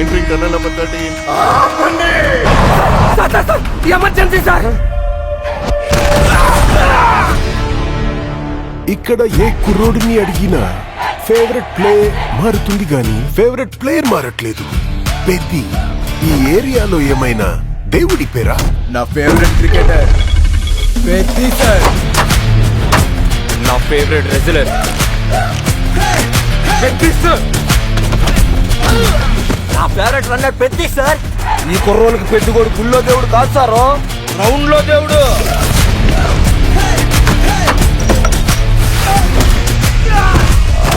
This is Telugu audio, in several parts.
entering Colonel number 13. Sir, emergency, sir. ఇక్కడ ఏ కుర్రోడిని అడిగినా ఫేవరెట్ ప్లే మారుతుంది గాని ఫేవరెట్ ప్లేయర్ మారట్లేదు. పెద్ది ఈ ఏరియాలో ఏమైనా దేవుడి పేరా? నా ఫేవరెట్ క్రికెటర్ పెద్ది సార్. నా ఫేవరెట్ రెజ్లర్ పెద్ది సార్. నా ఫేవరెట్ రన్నర్ పెద్ది సార్. ఈ కుర్రోళ్ళకి పెద్దిగోడు గుళ్ళో దేవుడు కాదు సార్, గ్రౌండ్ లో దేవుడు.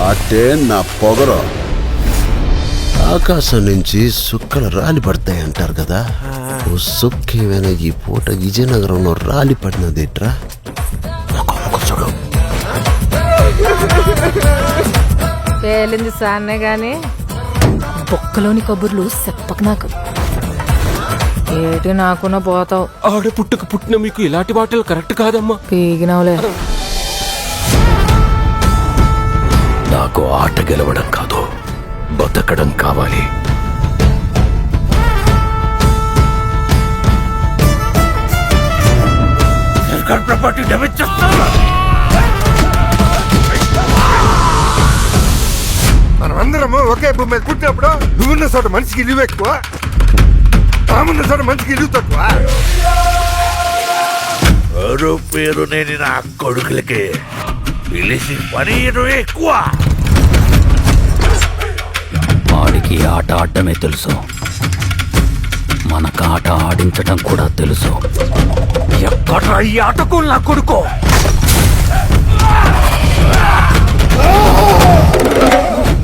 అంటే నా పొగరు. ఆకాశం నుంచి సుక్కలు రాలి పడతాయి అంటారు కదా, ఓ సుక్కేమైనా ఈ పూట విజయనగరంలో రాలి పడినదేట్రా? చూడు, పేలింది సాన్నే గాని బొక్కలోని కబుర్లు చెప్పక నాకు. ఏటి నాకున్న పోతావు. ఆడ పుట్టిన మీకు ఇలాంటి మాటలు కరెక్ట్ కాదమ్మా. పీగినవులే. నాకు ఆట గెలవడం కాదు, బతకడం కావాలి. ప్రాపర్టీ డ్యామేజ్ చేస్తాను. మనమందరము ఒకే భూమి మీద పుట్టినప్పుడు నువ్వున్న చోట మనిషికి ఇల్లు ఎక్కువ, తామున్న చోట మనిషికి ఇల్లు తక్కువ. ఎవరు పేరు నేను నా కొడుకులకి పిలిచి పని ఎక్కువ. వాడికి ఆట ఆడటమే తెలుసు, మనకు ఆట ఆడించడం కూడా తెలుసు. ఎక్కడ ఈ ఆటకు నా కొడుకో?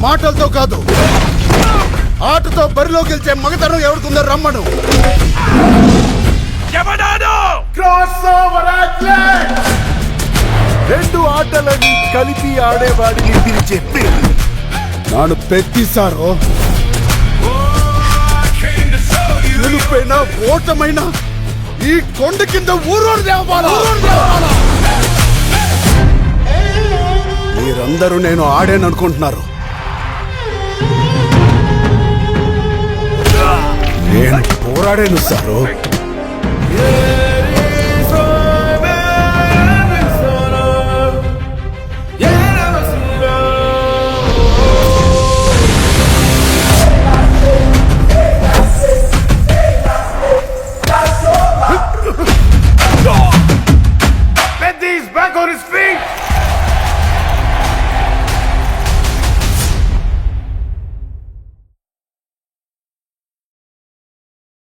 మాటలతో కాదు, ఆటతో బరిలో గెలిచే మగతనం ఎవరికుందో రమ్మను. రెండు ఆటలని కలిపి ఆడేవాడిని పిలిచే పేరు నాను పెద్దిసారో. గెలుపైనా ఓటమైనా ఈ కొండ కింద ఊరోడు దేవాలా. మీరందరూ నేను ఆడాననుకుంటున్నారు, నేను పోరాడాను సారు.